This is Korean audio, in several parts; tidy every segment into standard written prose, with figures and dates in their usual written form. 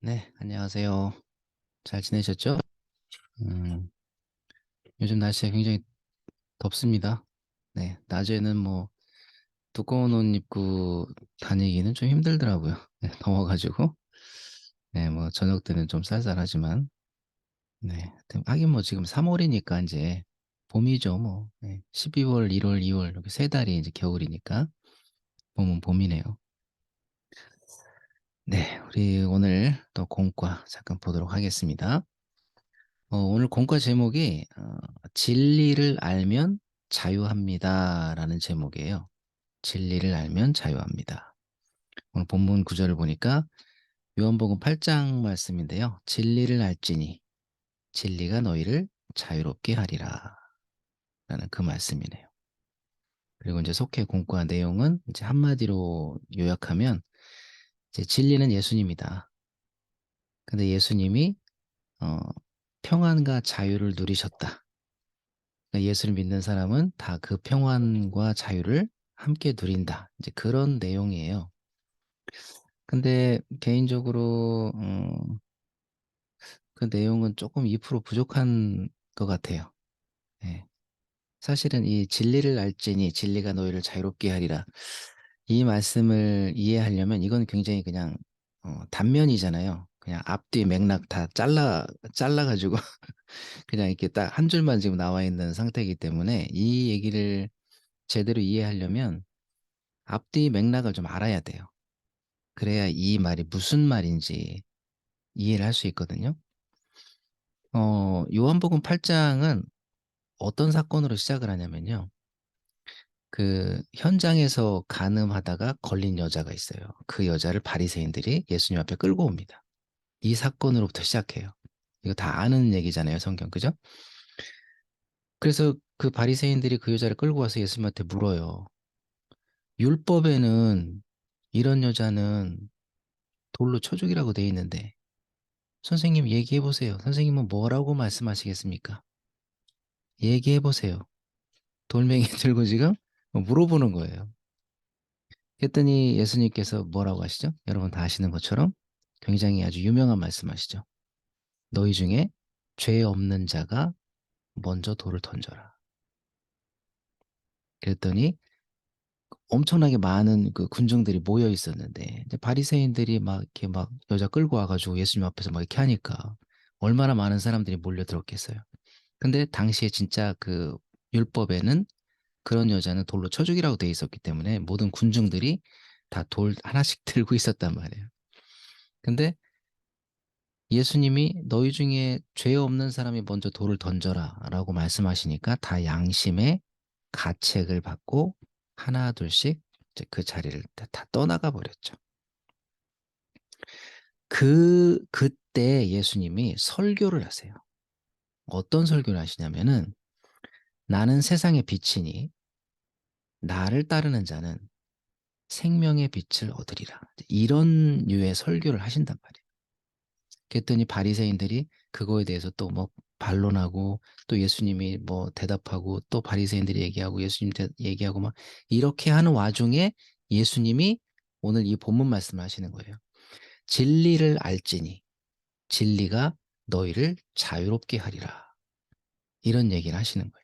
네, 안녕하세요. 잘 지내셨죠? 음, 요즘 날씨가 굉장히 덥습니다. 네, 낮에는 뭐 두꺼운 옷 입고 다니기는 좀 힘들더라고요. 네, 더워가지고. 네, 뭐 저녁 때는 좀 쌀쌀하지만. 네, 하긴 뭐 지금 3월이니까 이제 봄이죠, 뭐. 네, 12월, 1월, 2월 이렇게 세 달이 이제 겨울이니까 봄은 봄이네요. 네, 우리 오늘 또 공과 잠깐 보도록 하겠습니다. 오늘 공과 제목이 진리를 알면 자유합니다라는 제목이에요. 진리를 알면 자유합니다. 오늘 본문 구절을 보니까 요한복음 8장 말씀인데요. 진리를 알지니 진리가 너희를 자유롭게 하리라 라는 그 말씀이네요. 그리고 이제 속해 공과 내용은 이제 한마디로 요약하면 이제 진리는 예수님이다. 근데 예수님이 어, 평안과 자유를 누리셨다. 그러니까 예수를 믿는 사람은 다 그 평안과 자유를 함께 누린다. 이제 그런 내용이에요. 근데 개인적으로 그 내용은 조금 2% 부족한 것 같아요. 예. 사실은 이 진리를 알지니 진리가 너희를 자유롭게 하리라. 이 말씀을 이해하려면 이건 굉장히 그냥 단면이잖아요. 그냥 앞뒤 맥락 다 잘라가지고 그냥 이렇게 딱 한 줄만 지금 나와 있는 상태이기 때문에 이 얘기를 제대로 이해하려면 앞뒤 맥락을 좀 알아야 돼요. 그래야 이 말이 무슨 말인지 이해를 할 수 있거든요. 요한복음 8장은 어떤 사건으로 시작을 하냐면요. 그 현장에서 간음하다가 걸린 여자가 있어요. 그 여자를 바리새인들이 예수님 앞에 끌고 옵니다. 이 사건으로부터 시작해요. 이거 다 아는 얘기잖아요, 성경, 그죠? 그래서 그 바리새인들이 그 여자를 끌고 와서 예수님한테 물어요. 율법에는 이런 여자는 돌로 쳐 죽이라고 돼 있는데 선생님 얘기해 보세요. 선생님은 뭐라고 말씀하시겠습니까? 얘기해 보세요. 돌멩이 들고 지금 물어보는 거예요. 그랬더니 예수님께서 뭐라고 하시죠? 여러분 다 아시는 것처럼 굉장히 아주 유명한 말씀하시죠. 너희 중에 죄 없는 자가 먼저 돌을 던져라. 그랬더니 엄청나게 많은 그 군중들이 모여 있었는데 이제 바리새인들이 막 이렇게 막 여자 끌고 와가지고 예수님 앞에서 막 이렇게 하니까 얼마나 많은 사람들이 몰려들었겠어요. 근데 당시에 진짜 그 율법에는 그런 여자는 돌로 쳐 죽이라고 돼 있었기 때문에 모든 군중들이 다 돌 하나씩 들고 있었단 말이에요. 근데 예수님이 너희 중에 죄 없는 사람이 먼저 돌을 던져라 라고 말씀하시니까 다 양심의 가책을 받고 하나 둘씩 이제 그 자리를 다 떠나가 버렸죠. 그때 예수님이 설교를 하세요. 어떤 설교를 하시냐면은 나는 세상의 빛이니 나를 따르는 자는 생명의 빛을 얻으리라. 이런 류의 설교를 하신단 말이에요. 그랬더니 바리새인들이 그거에 대해서 또 뭐 반론하고 또 예수님이 뭐 대답하고 또 바리새인들이 얘기하고 예수님 얘기하고 막 이렇게 하는 와중에 예수님이 오늘 이 본문 말씀을 하시는 거예요. 진리를 알지니 진리가 너희를 자유롭게 하리라. 이런 얘기를 하시는 거예요.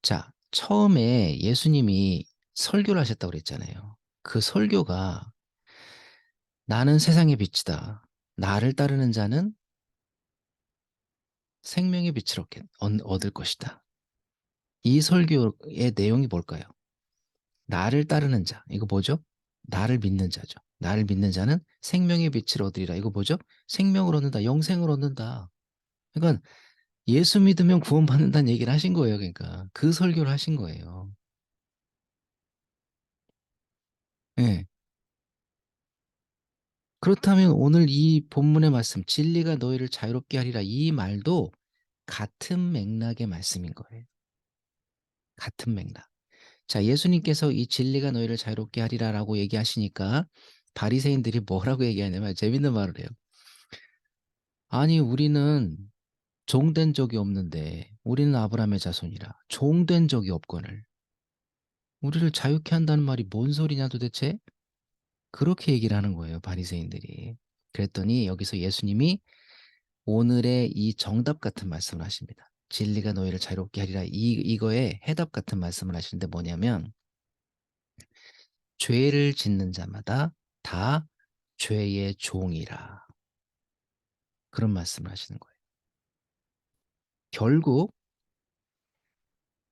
자, 처음에 예수님이 설교를 하셨다고 그랬잖아요. 그 설교가 나는 세상의 빛이다. 나를 따르는 자는 생명의 빛을 얻을 것이다. 이 설교의 내용이 뭘까요? 나를 따르는 자. 이거 뭐죠? 나를 믿는 자죠. 나를 믿는 자는 생명의 빛을 얻으리라. 이거 뭐죠? 생명을 얻는다. 영생을 얻는다. 그러니까 예수 믿으면 구원받는다는 얘기를 하신 거예요. 그러니까 그 설교를 하신 거예요. 예. 그렇다면 오늘 이 본문의 말씀, 진리가 너희를 자유롭게 하리라. 이 말도 같은 맥락의 말씀인 거예요. 같은 맥락. 자, 예수님께서 이 진리가 너희를 자유롭게 하리라라고 얘기하시니까 바리새인들이 뭐라고 얘기하냐면 재밌는 말을 해요. 아니, 우리는 종된 적이 없는데 우리는 아브라함의 자손이라 종된 적이 없거늘 우리를 자유케 한다는 말이 뭔 소리냐 도대체? 그렇게 얘기를 하는 거예요, 바리새인들이. 그랬더니 여기서 예수님이 오늘의 이 정답 같은 말씀을 하십니다. 진리가 너희를 자유롭게 하리라. 이거에 해답 같은 말씀을 하시는데 뭐냐면, 죄를 짓는 자마다 다 죄의 종이라. 그런 말씀을 하시는 거예요. 결국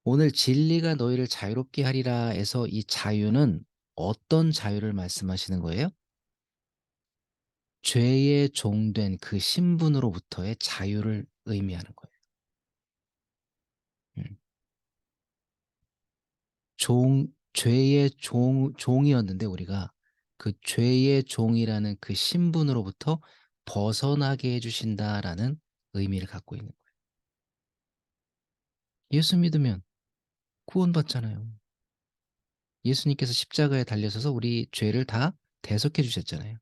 오늘 진리가 너희를 자유롭게 하리라 해서 이 자유는 어떤 자유를 말씀하시는 거예요? 죄의 종된 그 신분으로부터의 자유를 의미하는 거예요. 음. 죄의 종이었는데 우리가 그 죄의 종이라는 그 신분으로부터 벗어나게 해주신다라는 의미를 갖고 있는 거예요. 예수 믿으면 구원받잖아요. 예수님께서 십자가에 달려서서 우리 죄를 다 대속해 주셨잖아요.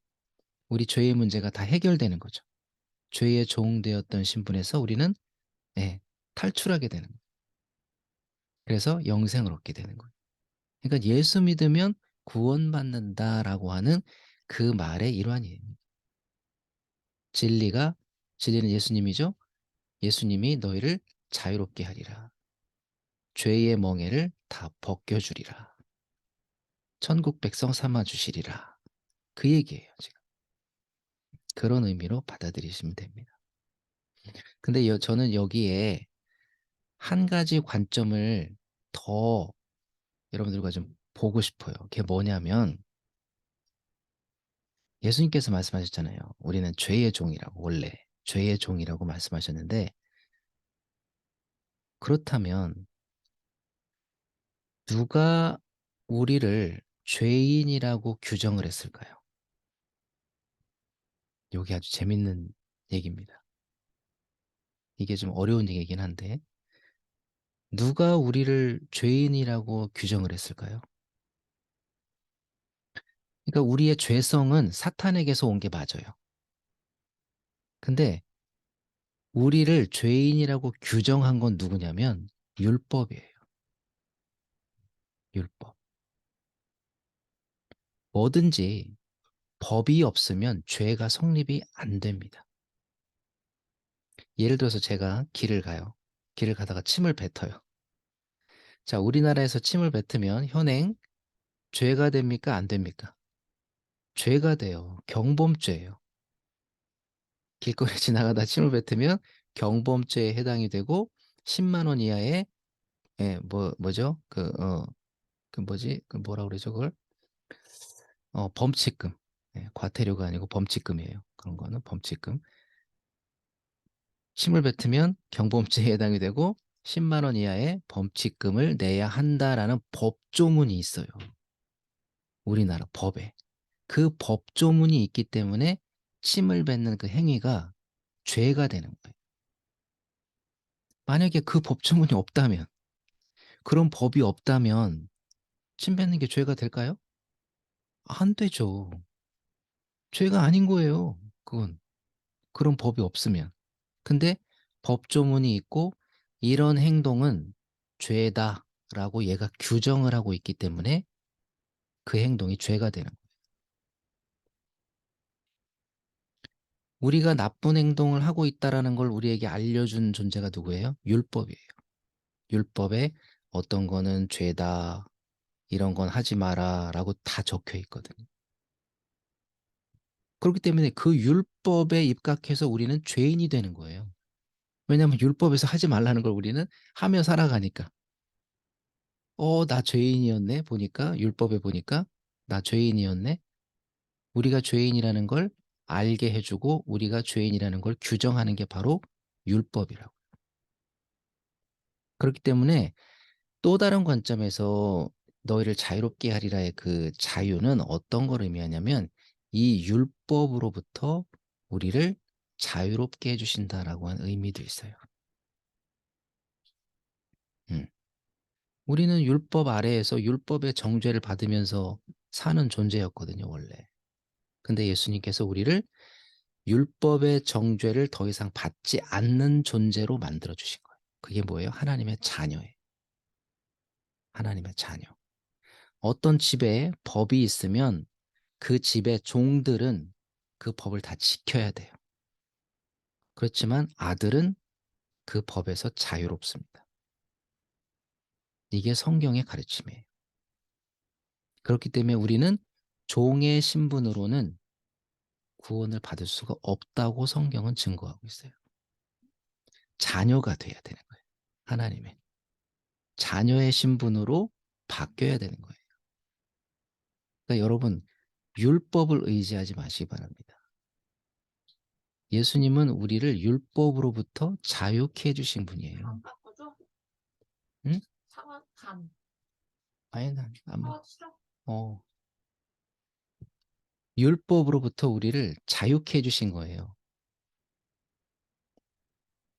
우리 죄의 문제가 다 해결되는 거죠. 죄의 종 되었던 신분에서 우리는, 예, 탈출하게 되는 거예요. 그래서 영생을 얻게 되는 거예요. 그러니까 예수 믿으면 구원받는다라고 하는 그 말의 일환이에요. 진리는 예수님이죠. 예수님이 너희를 자유롭게 하리라. 죄의 멍에를 다 벗겨주리라. 천국 백성 삼아 주시리라. 그 얘기예요, 지금. 그런 의미로 받아들이시면 됩니다. 근데 저는 여기에 한 가지 관점을 더 여러분들과 좀 보고 싶어요. 그게 뭐냐면, 예수님께서 말씀하셨잖아요. 우리는 죄의 종이라고, 원래 죄의 종이라고 말씀하셨는데, 그렇다면 누가 우리를 죄인이라고 규정을 했을까요? 여기 아주 재밌는 얘기입니다. 이게 좀 어려운 얘기긴 한데, 누가 우리를 죄인이라고 규정을 했을까요? 그러니까 우리의 죄성은 사탄에게서 온 게 맞아요. 근데 우리를 죄인이라고 규정한 건 누구냐면 율법이에요. 율법. 뭐든지 법이 없으면 죄가 성립이 안 됩니다. 예를 들어서 제가 길을 가요. 길을 가다가 침을 뱉어요. 자, 우리나라에서 침을 뱉으면 현행 죄가 됩니까? 안 됩니까? 죄가 돼요. 경범죄예요. 길거리 지나가다 침을 뱉으면 경범죄에 해당이 되고 10만 원 이하의, 예, 뭐죠? 그 뭐지? 그 뭐라 그러죠, 그걸? 범칙금. 예, 과태료가 아니고 범칙금이에요. 그런 거는 범칙금. 침을 뱉으면 경범죄에 해당이 되고 10만 원 이하의 범칙금을 내야 한다라는 법조문이 있어요. 우리나라 법에. 그 법조문이 있기 때문에 침을 뱉는 그 행위가 죄가 되는 거예요. 만약에 그 법조문이 없다면, 그런 법이 없다면 침 뱉는 게 죄가 될까요? 안 되죠. 죄가 아닌 거예요. 그건. 그런 법이 없으면. 근데 법조문이 있고 이런 행동은 죄다라고 얘가 규정을 하고 있기 때문에 그 행동이 죄가 되는 거예요. 우리가 나쁜 행동을 하고 있다라는 걸 우리에게 알려준 존재가 누구예요? 율법이에요. 율법에 어떤 거는 죄다, 이런 건 하지 마라라고 다 적혀 있거든요. 그렇기 때문에 그 율법에 입각해서 우리는 죄인이 되는 거예요. 왜냐하면 율법에서 하지 말라는 걸 우리는 하며 살아가니까. 나 죄인이었네. 보니까 율법에 보니까 나 죄인이었네. 우리가 죄인이라는 걸 알게 해주고 우리가 죄인이라는 걸 규정하는 게 바로 율법이라고. 그렇기 때문에 또 다른 관점에서 너희를 자유롭게 하리라의 그 자유는 어떤 걸 의미하냐면 이 율법으로부터 우리를 자유롭게 해주신다라고 하는 의미도 있어요. 음. 우리는 율법 아래에서 율법의 정죄를 받으면서 사는 존재였거든요, 원래. 근데 예수님께서 우리를 율법의 정죄를 더 이상 받지 않는 존재로 만들어 주신 거예요. 그게 뭐예요? 하나님의 자녀예요. 하나님의 자녀. 어떤 집에 법이 있으면 그 집의 종들은 그 법을 다 지켜야 돼요. 그렇지만 아들은 그 법에서 자유롭습니다. 이게 성경의 가르침이에요. 그렇기 때문에 우리는 종의 신분으로는 구원을 받을 수가 없다고 성경은 증거하고 있어요. 자녀가 돼야 되는 거예요. 하나님의 자녀의 신분으로 바뀌어야 되는 거예요. 그러니까 여러분, 율법을 의지하지 마시기 바랍니다. 예수님은 우리를 율법으로부터 자유케 해주신 분이에요. 바꿔줘? 응? 사과 간. 아니, 난안 사과 먹어. 싫어? 율법으로부터 우리를 자유케 해주신 거예요.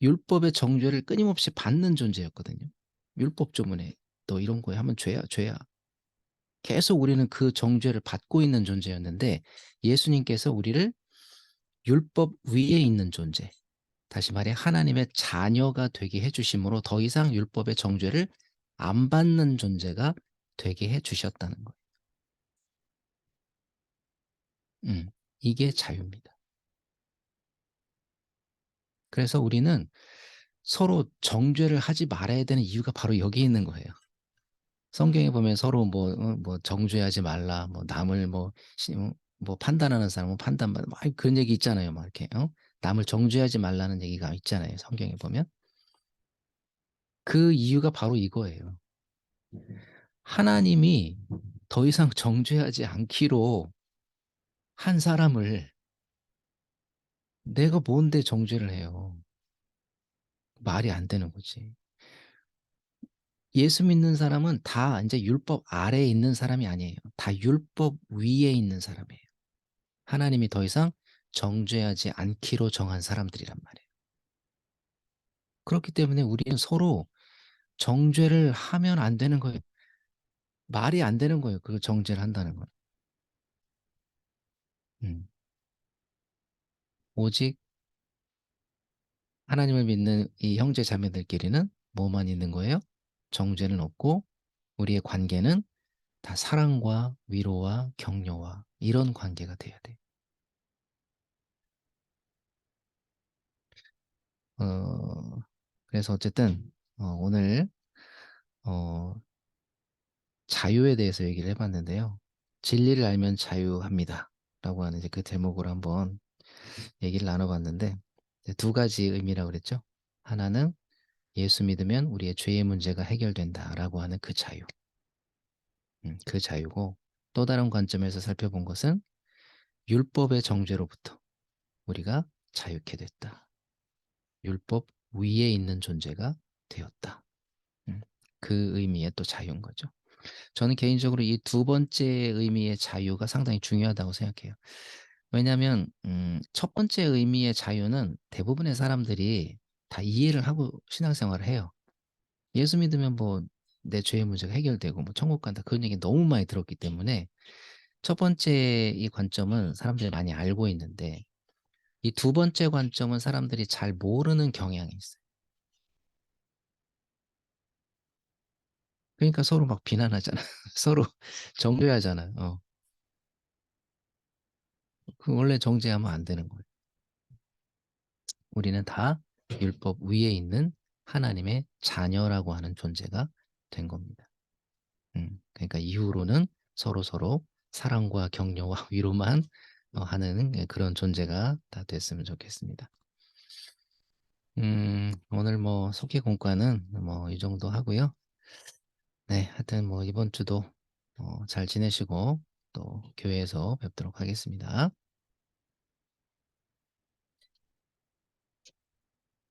율법의 정죄를 끊임없이 받는 존재였거든요. 율법 조문에 너 이런 거에 하면 죄야, 죄야. 계속 우리는 그 정죄를 받고 있는 존재였는데 예수님께서 우리를 율법 위에 있는 존재, 다시 말해 하나님의 자녀가 되게 해주심으로 더 이상 율법의 정죄를 안 받는 존재가 되게 해주셨다는 거예요. 이게 자유입니다. 그래서 우리는 서로 정죄를 하지 말아야 되는 이유가 바로 여기 있는 거예요. 성경에 보면 서로 뭐 정죄하지 말라, 뭐 남을 뭐 판단하는 사람은 막 그런 얘기 있잖아요. 막 이렇게 남을 정죄하지 말라는 얘기가 있잖아요. 성경에 보면 그 이유가 바로 이거예요. 하나님이 더 이상 정죄하지 않기로 한 사람을 내가 뭔데 정죄를 해요. 말이 안 되는 거지. 예수 믿는 사람은 다 이제 율법 아래에 있는 사람이 아니에요. 다 율법 위에 있는 사람이에요. 하나님이 더 이상 정죄하지 않기로 정한 사람들이란 말이에요. 그렇기 때문에 우리는 서로 정죄를 하면 안 되는 거예요. 말이 안 되는 거예요. 그 정죄를 한다는 건. 음. 오직 하나님을 믿는 이 형제 자매들끼리는 뭐만 있는 거예요? 정죄는 없고 우리의 관계는 다 사랑과 위로와 격려와 이런 관계가 돼야 돼. 어, 그래서 어쨌든 오늘 어, 자유에 대해서 얘기를 해봤는데요. 진리를 알면 자유합니다. 라고 하는 이제 그 제목으로 한번 얘기를 나눠봤는데 두 가지 의미라고 그랬죠. 하나는 예수 믿으면 우리의 죄의 문제가 해결된다라고 하는 그 자유. 그 자유고 또 다른 관점에서 살펴본 것은 율법의 정죄로부터 우리가 자유케 됐다. 율법 위에 있는 존재가 되었다. 음, 그 의미의 또 자유인 거죠. 저는 개인적으로 이 두 번째 의미의 자유가 상당히 중요하다고 생각해요. 왜냐하면 첫 번째 의미의 자유는 대부분의 사람들이 다 이해를 하고 신앙생활을 해요. 예수 믿으면 뭐 내 죄의 문제가 해결되고 뭐 천국 간다 그런 얘기 너무 많이 들었기 때문에 첫 번째 이 관점은 사람들이 많이 알고 있는데 이 두 번째 관점은 사람들이 잘 모르는 경향이 있어요. 그러니까 서로 막 비난하잖아. 서로 정죄하잖아요. 그 원래 정죄하면 안 되는 거예요. 우리는 다 율법 위에 있는 하나님의 자녀라고 하는 존재가 된 겁니다. 그러니까 이후로는 서로 사랑과 격려와 위로만 하는 그런 존재가 다 됐으면 좋겠습니다. 오늘 뭐 속기 공과는 뭐 이 정도 하고요. 네, 하여튼 뭐 이번 주도 잘 지내시고 또 교회에서 뵙도록 하겠습니다.